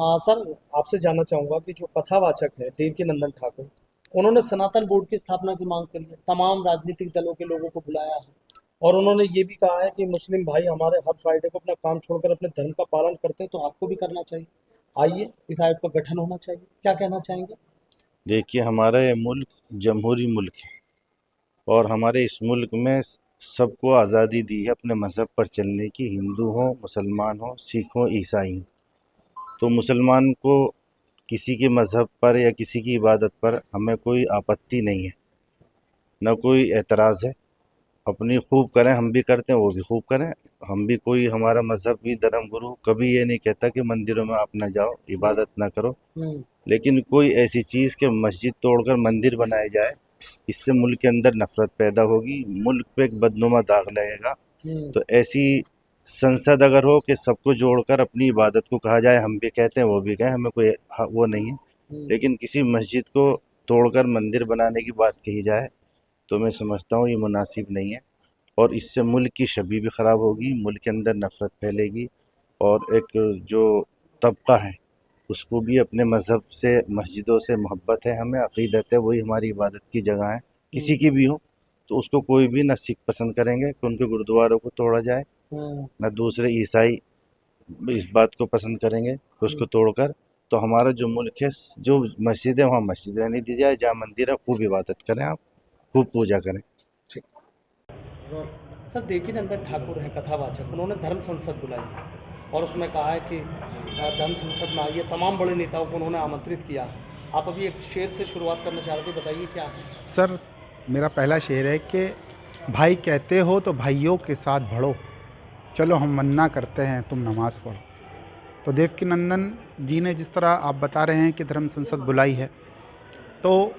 हाँ सर, आपसे जानना चाहूँगा कि जो कथावाचक है देवकीनंदन ठाकुर, उन्होंने सनातन बोर्ड की स्थापना की मांग करी है, तमाम राजनीतिक दलों के लोगों को बुलाया है और उन्होंने ये भी कहा है कि मुस्लिम भाई हमारे हर फ्राइडे को अपना काम छोड़कर अपने धर्म का पालन करते हैं, तो आपको भी करना चाहिए। आइए, इस आयोग का गठन होना चाहिए। क्या कहना चाहेंगे? देखिए, हमारा ये मुल्क जमहूरी मुल्क है और हमारे इस मुल्क में सबको आज़ादी दी है अपने मज़हब पर चलने की, हिंदू हो, मुसलमान हो, सिख हो, ईसाई हो। तो मुसलमान को किसी के मज़हब पर या किसी की इबादत पर हमें कोई आपत्ति नहीं है, न कोई एतराज़ है। अपनी खूब करें, हम भी करते हैं, वो भी खूब करें। हम भी कोई हमारा मज़हबी धर्म गुरु कभी ये नहीं कहता कि मंदिरों में आप ना जाओ, इबादत ना करो। हुँ, लेकिन कोई ऐसी चीज़ कि मस्जिद तोड़कर मंदिर बनाया जाए, इससे मुल्क के अंदर नफ़रत पैदा होगी, मुल्क पे एक बदनुमा दाग लगेगा। हुँ, तो ऐसी संसद अगर हो कि सबको जोड़कर अपनी इबादत को कहा जाए, हम भी कहते हैं, वो भी कहें, हमें कोई वो नहीं है। हुँ, लेकिन किसी मस्जिद को तोड़कर मंदिर बनाने की बात कही जाए, तो मैं समझता हूँ ये मुनासिब नहीं है और इससे मुल्क की छवि भी ख़राब होगी, मुल्क के अंदर नफ़रत फैलेगी और एक जो तबका है उसको भी अपने मज़हब से, मस्जिदों से मोहब्बत है, हमें अक़ीदत है, वही हमारी इबादत की जगह है, हुँ, किसी की भी हो। तो उसको कोई भी ना सिख पसंद करेंगे कि उनके गुरुद्वारों को तोड़ा जाए, हुँ, ना दूसरे ईसाई इस बात को पसंद करेंगे कि हुँ, उसको तोड़कर। तो हमारा जो मुल्क है, जो मस्जिद है वहाँ मस्जिद रहने दी जाए, जहाँ मंदिर है खूब इबादत करें आप, खूब पूजा करें। ठीक। और सर, देवकीनंदन ठाकुर हैं कथावाचक, उन्होंने धर्म संसद बुलाई है और उसमें कहा है कि धर्म संसद में आइए, तमाम बड़े नेताओं को उन्होंने आमंत्रित किया है। आप अभी एक शेर से शुरुआत करना चाह रहे थे, बताइए क्या है? सर, मेरा पहला शेर है कि भाई कहते हो तो भाइयों के साथ बढ़ो, चलो हम मन्ना करते हैं तुम नमाज़ पढ़ो। तो देवकीनंदन जी ने जिस तरह आप बता रहे हैं कि धर्म संसद बुलाई है, तो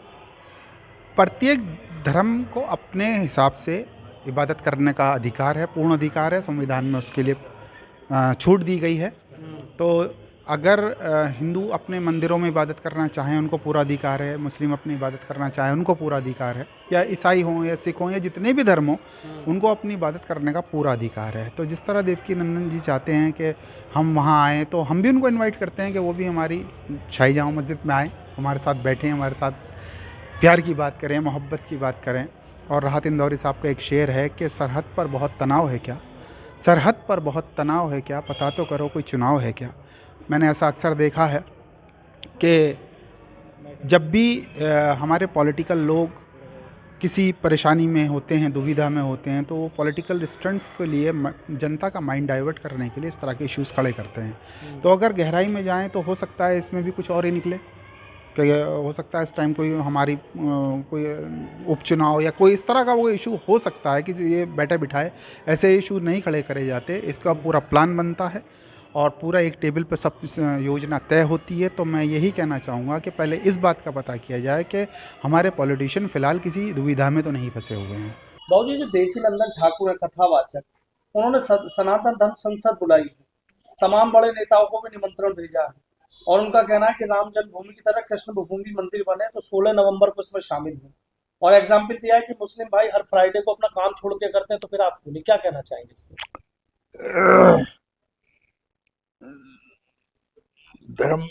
प्रत्येक धर्म को अपने हिसाब से इबादत करने का अधिकार है, पूर्ण अधिकार है, संविधान में उसके लिए छूट दी गई है। हुँ, तो अगर हिंदू अपने मंदिरों में इबादत करना चाहें, उनको पूरा अधिकार है, मुस्लिम अपनी इबादत करना चाहें, उनको पूरा अधिकार है, या ईसाई हों या सिख हों या जितने भी धर्म हों, हुँ, उनको अपनी इबादत करने का पूरा अधिकार है। तो जिस तरह देवकीनंदन जी चाहते हैं कि हम वहाँ आएँ, तो हम भी उनको इनवाइट करते हैं कि वो भी हमारी शाही जामा मस्जिद में आएँ, हमारे साथ बैठें, हमारे साथ प्यार की बात करें, मोहब्बत की बात करें। और राहत इंदौरी साहब का एक शेर है कि सरहद पर बहुत तनाव है क्या, सरहद पर बहुत तनाव है क्या, पता तो करो कोई चुनाव है क्या। मैंने ऐसा अक्सर देखा है कि जब भी हमारे पॉलिटिकल लोग किसी परेशानी में होते हैं, दुविधा में होते हैं, तो वो पॉलिटिकल स्टंट्स के लिए जनता का माइंड डाइवर्ट करने के लिए इस तरह के इश्यूज़ खड़े करते हैं। हुँ, तो अगर गहराई में जाएं तो हो सकता है इसमें भी कुछ और ही निकले, कि हो सकता है इस टाइम कोई हमारी कोई उपचुनाव या कोई इस तरह का वो इशू हो सकता है कि ये बैठे बिठाए ऐसे इशू नहीं खड़े करे जाते, इसका पूरा प्लान बनता है और पूरा एक टेबल पे सब योजना तय होती है। तो मैं यही कहना चाहूँगा कि पहले इस बात का पता किया जाए कि हमारे पॉलिटिशियन फ़िलहाल किसी दुविधा में तो नहीं फंसे हुए हैं। बाबूजी, जो देवकीनंदन ठाकुर है कथावाचक, उन्होंने सनातन धर्म संसद बुलाई है, तमाम बड़े नेताओं को भी निमंत्रण भेजा है और उनका कहना है कि राम जन्मभूमि की तरह कृष्ण भूमि मंदिर बने, तो 16 नवंबर को इसमें शामिल हो। और एग्जाम्पल दिया है कि मुस्लिम भाई हर फ्राइडे को अपना काम छोड़ के करते हैं, तो फिर आप बोलिए क्या कहना चाहेंगे इस पे? धर्म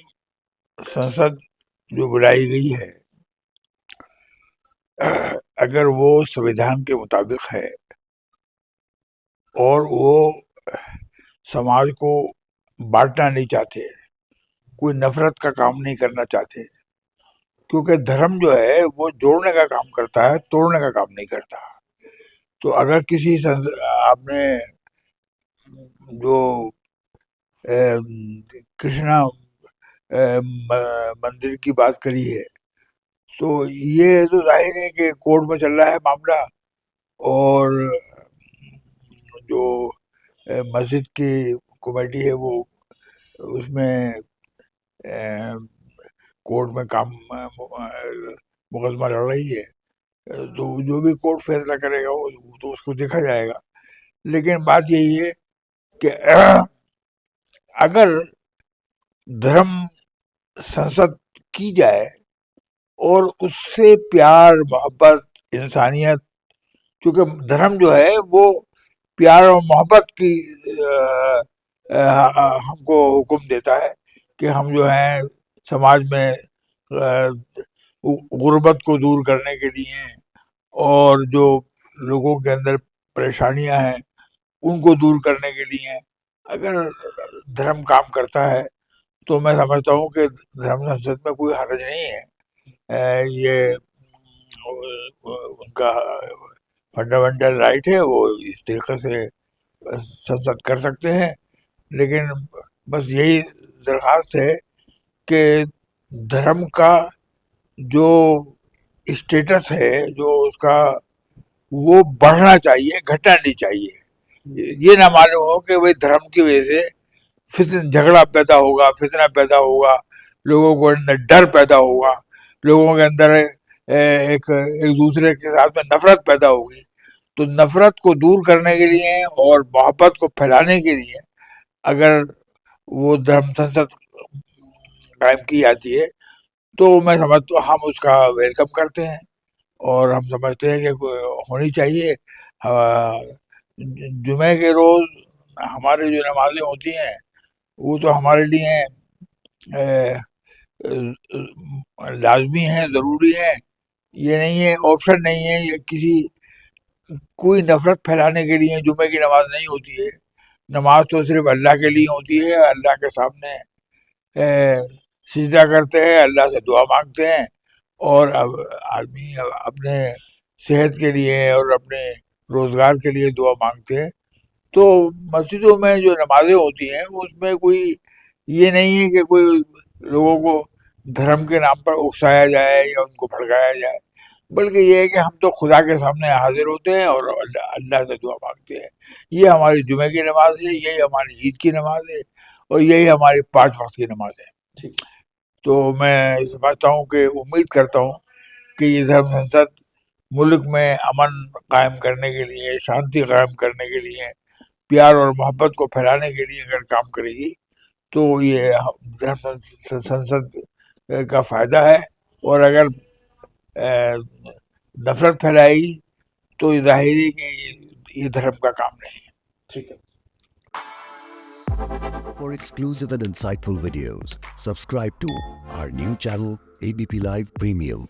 संसद जो बुलाई गई है, अगर वो संविधान के मुताबिक है और वो समाज को बांटना नहीं चाहते, कोई नफरत का काम नहीं करना चाहते, क्योंकि धर्म जो है वो जोड़ने का काम करता है, तोड़ने का काम नहीं करता। तो अगर आपने जो कृष्णा मंदिर की बात करी है, तो ये तो जाहिर है कि कोर्ट में चल रहा है मामला और जो मस्जिद की कमेटी है वो उसमें कोर्ट में काम मुकदमा लड़ रही है। तो जो भी कोर्ट फैसला करेगा वो तो उसको देखा जाएगा। लेकिन बात यही है कि अगर धर्म संसद की जाए और उससे प्यार मोहब्बत इंसानियत, क्योंकि धर्म जो है वो प्यार और मोहब्बत की हमको हुक्म देता है कि हम जो है समाज में गुर्बत को दूर करने के लिए और जो लोगों के अंदर परेशानियां हैं उनको दूर करने के लिए अगर धर्म काम करता है तो मैं समझता हूँ कि धर्म संसद में कोई हर्ज नहीं है। ये उनका फंडामेंटल राइट है, वो इस तरीके से संसद कर सकते हैं। लेकिन बस यही दरख्वास्त है कि धर्म का जो स्टेटस है, जो उसका, वो बढ़ना चाहिए, घटना नहीं चाहिए। ये ना मालूम हो कि भाई धर्म की वजह से फिर झगड़ा पैदा होगा, फितना पैदा होगा, लोगों को अंदर डर पैदा होगा, लोगों के अंदर एक एक दूसरे के साथ में नफरत पैदा होगी। तो नफरत को दूर करने के लिए और मोहब्बत को फैलाने के लिए अगर वो धर्म संसद कायम की जाती है तो मैं समझता हूँ हम उसका वेलकम करते हैं और हम समझते हैं कि होनी चाहिए। जुमे के रोज हमारे जो नमाजें होती हैं वो तो हमारे लिए लाजमी है, ज़रूरी है। ये नहीं है, ऑप्शन नहीं है, ये किसी कोई नफरत फैलाने के लिए जुमे की नमाज नहीं होती है। नमाज तो सिर्फ अल्लाह के लिए होती है। अल्लाह के सामने सिजदा करते हैं, अल्लाह से दुआ मांगते हैं और अब आदमी अपने सेहत के लिए और अपने रोज़गार के लिए दुआ मांगते हैं। तो मस्जिदों में जो नमाजें होती हैं उसमें कोई ये नहीं है कि कोई लोगों को धर्म के नाम पर उकसाया जाए या उनको भड़काया जाए, बल्कि ये है कि हम तो खुदा के सामने हाजिर होते हैं और अल्लाह से दुआ मांगते हैं। ये हमारी जुमे की नमाज है, यही हमारी ईद की नमाज है और यही हमारी 5 वक्त की नमाज है। ठीक। तो मैं समझता हूँ कि उम्मीद करता हूँ कि ये धर्म संसद मुल्क में अमन कायम करने के लिए, शांति कायम करने के लिए, प्यार और मोहब्बत को फैलाने के लिए अगर काम करेगी तो ये धर्म संसद का फ़ायदा है। और अगर नफरत फैलाएगी तो जाहिर है कि ये धर्म का काम नहीं है। ठीक है। For exclusive and insightful videos, subscribe to our new channel ABP Live Premium.